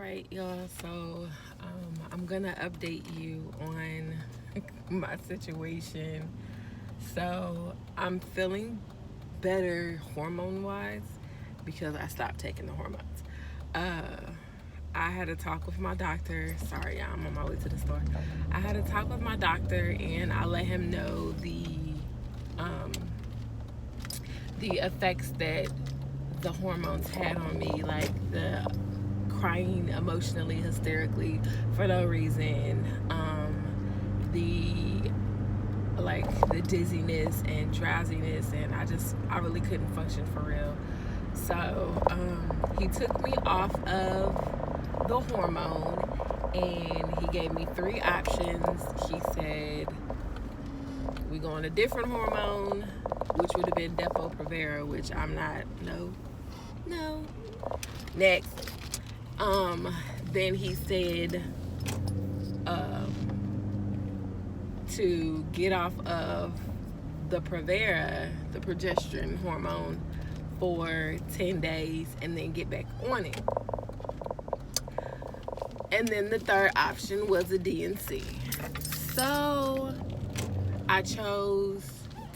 right, y'all. So I'm gonna update you on my situation. So I'm feeling better hormone wise because I stopped taking the hormones. Uh, I had a talk with my doctor. Sorry, y'all, I'm on my way to the store. I had a talk with my doctor and I let him know um, the effects that the hormones had on me, like the crying emotionally, hysterically for no reason, the the dizziness and drowsiness, and I really couldn't function for real. So he took me off of the hormone and he gave me three options. He said we go on a different hormone, which would have been Depo Provera, which I'm not. No, no. Next, um, then he said um, to get off of the Provera, the progesterone hormone, for 10 days and then get back on it. And then the third option was a DNC. So I chose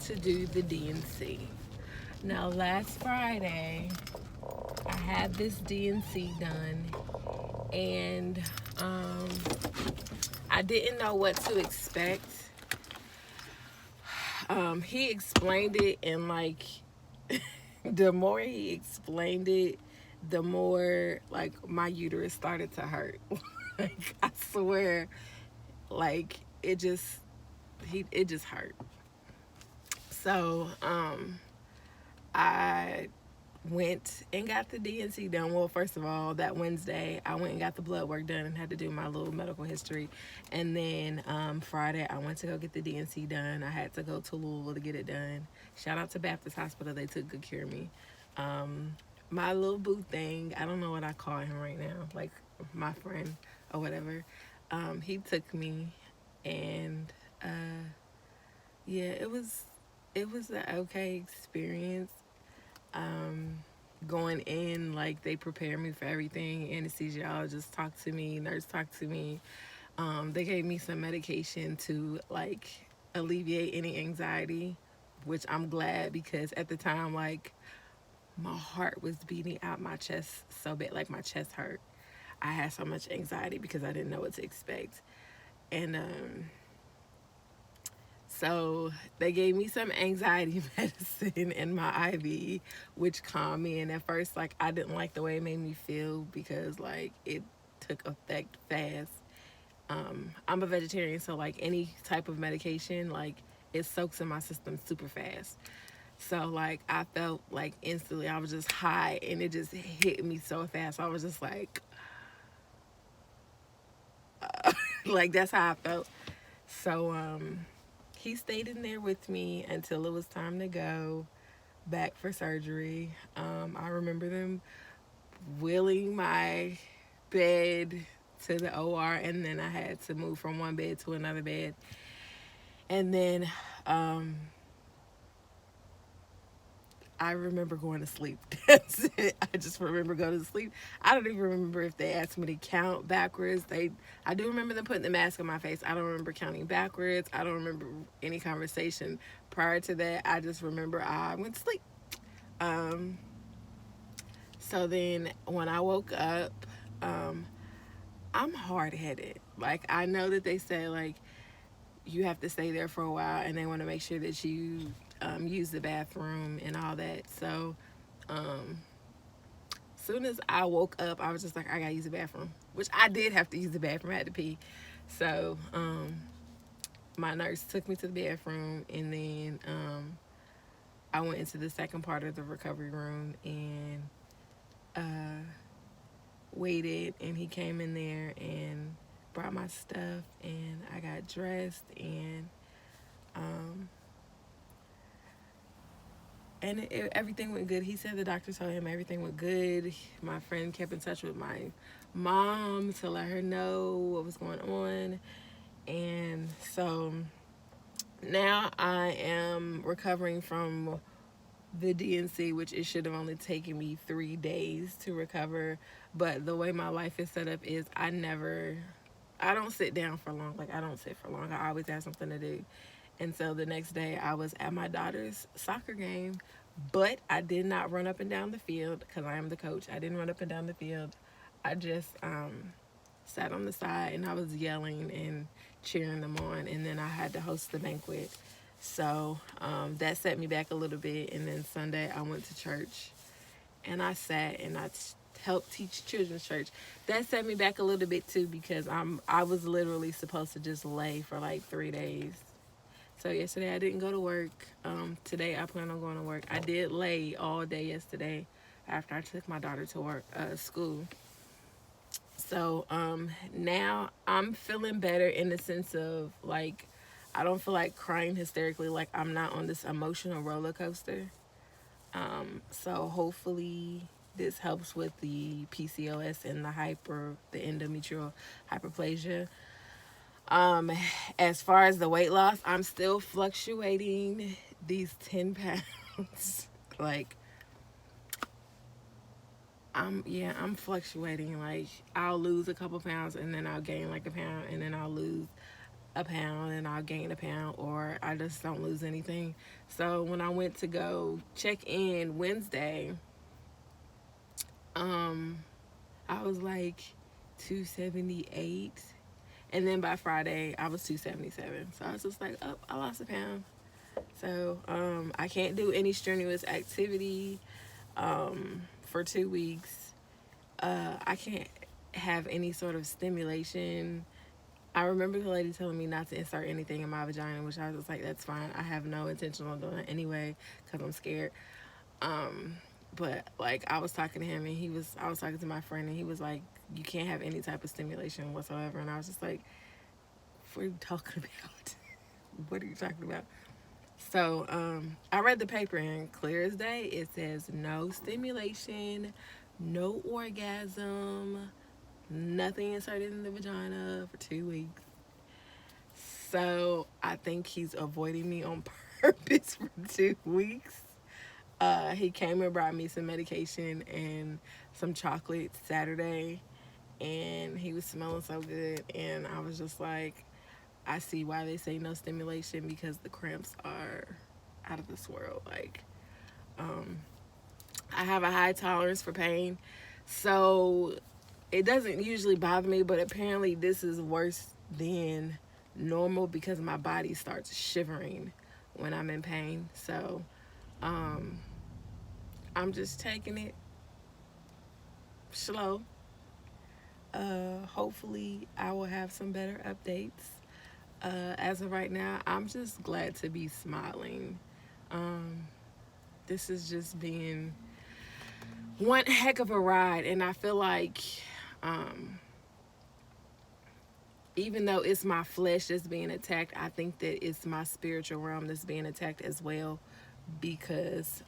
to do the DNC. Now, last Friday, I had this DNC done, and um, I didn't know what to expect. He explained it, and the more he explained it, the more like my uterus started to hurt. Like I swear, like it just hurt. So I went and got the DNC done. Well, first of all, that Wednesday, I went and got the blood work done and had to do my little medical history. And then Friday, I went to go get the DNC done. I had to go to Louisville to get it done. Shout out to Baptist Hospital. They took good care of me. My little boo thing, I don't know what I call him right now, like my friend or whatever. He took me, and yeah, it was an okay experience. um, Going in, like they prepared me for everything. Anesthesiologist talked to me, nurse talked to me. They gave me some medication to like alleviate any anxiety, which I'm glad because at the time, like my heart was beating out my chest so bad, like my chest hurt. I had so much anxiety because I didn't know what to expect. And so they gave me some anxiety medicine in my IV, which calmed me. And at first, like I didn't like the way it made me feel because like it took effect fast. I'm a vegetarian, so like any type of medication, like it soaks in my system super fast. So like I felt like instantly I was just high, and it just hit me so fast. I was just like, like that's how I felt. So he stayed in there with me until it was time to go back for surgery. I remember them wheeling my bed to the OR, and then I had to move from one bed to another bed. And then um, I remember going to sleep. That's it. I just remember going to sleep. I don't even remember if they asked me to count backwards. I do remember them putting the mask on my face. I don't remember counting backwards. I don't remember any conversation prior to that. I just remember I went to sleep. Um, so then when I woke up, um, I'm hard headed. Like I know that they say like you have to stay there for a while, and they want to make sure that you use the bathroom and all that. So um, soon as I woke up, I was just like, I gotta use the bathroom, which I did have to use the bathroom. I had to pee. So my nurse took me to the bathroom, and then I went into the second part of the recovery room and uh, waited. And he came in there and brought my stuff, and I got dressed, um, and everything went good. He said the doctor told him everything went good. My friend kept in touch with my mom to let her know what was going on. And so now I am recovering from the DNC, which it should have only taken me 3 days to recover. But the way my life is set up is I don't sit down for long. Like, I don't sit for long. I always have something to do. And so the next day I was at my daughter's soccer game, but I did not run up and down the field because I am the coach. I didn't run up and down the field. I just sat on the side and I was yelling and cheering them on. And then I had to host the banquet. So that set me back a little bit. And then Sunday I went to church and I sat and helped teach children's church. That set me back a little bit too because I was literally supposed to just lay for like 3 days. So yesterday I didn't go to work. Today I plan on going to work. I did lay all day yesterday after I took my daughter to work school. So now I'm feeling better in the sense of like I don't feel like crying hysterically. Like I'm not on this emotional roller coaster. So hopefully this helps with the PCOS and the endometrial hyperplasia. As far as the weight loss, I'm still fluctuating these 10 pounds. Like, I'm fluctuating. Like, I'll lose a couple pounds and then I'll gain like a pound and then I'll lose a pound and I'll gain a pound, or I just don't lose anything. So when I went to go check in Wednesday, I was like 278. And then by Friday, I was 277. So I was just like, oh, I lost a pound. So I can't do any strenuous activity for 2 weeks. I can't have any sort of stimulation. I remember the lady telling me not to insert anything in my vagina, which I was just like, that's fine. I have no intention on doing it anyway because I'm scared. But like I was talking to him and I was talking to my friend and he was like, you can't have any type of stimulation whatsoever. And I was just like, what are you talking about? What are you talking about? So I read the paper and clear as day, it says no stimulation, no orgasm, nothing inserted in the vagina for 2 weeks. So I think he's avoiding me on purpose for 2 weeks. He came and brought me some medication and some chocolate Saturday, and he was smelling so good. And I was just like, I see why they say no stimulation because the cramps are out of this world. Like, I have a high tolerance for pain, so it doesn't usually bother me, but apparently this is worse than normal because my body starts shivering when I'm in pain. So I'm just taking it slow. Hopefully I will have some better updates. As of right now, I'm just glad to be smiling. This is just being one heck of a ride, and I feel like even though it's my flesh that's being attacked, I think that it's my spiritual realm that's being attacked as well, because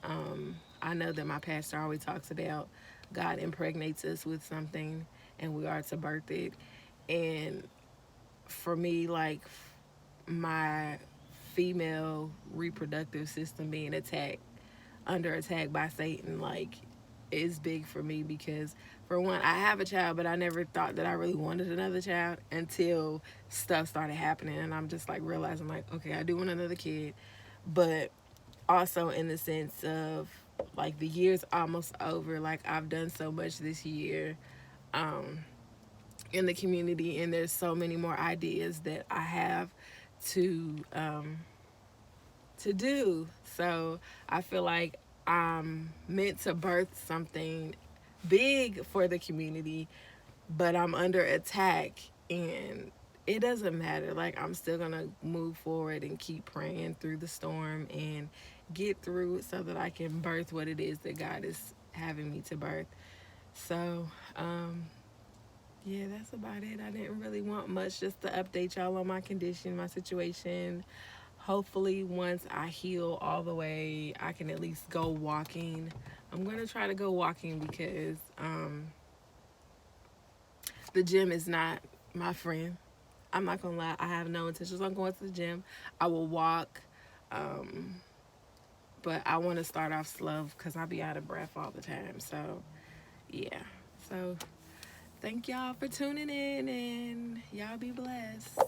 I know that my pastor always talks about God impregnates us with something and we are to birth it. And for me, like, my female reproductive system being under attack by Satan, like, is big for me because, for one, I have a child, but I never thought that I really wanted another child until stuff started happening. And I'm just like realizing, like, okay, I do want another kid, but also in the sense of like the year's almost over. Like, I've done so much this year in the community, and there's so many more ideas that I have to do. So I feel like I'm meant to birth something big for the community, but I'm under attack, and it doesn't matter. Like, I'm still gonna move forward and keep praying through the storm and get through it so that I can birth what it is that God is having me to birth. So yeah, that's about it. I didn't really want much, just to update y'all on my condition, my situation. Hopefully once I heal all the way, I can at least go walking. I'm going to try to go walking because the gym is not my friend. I'm not going to lie. I have no intentions on going to the gym. I will walk but I want to start off slow because I be out of breath all the time. So, yeah. So, thank y'all for tuning in, and y'all be blessed.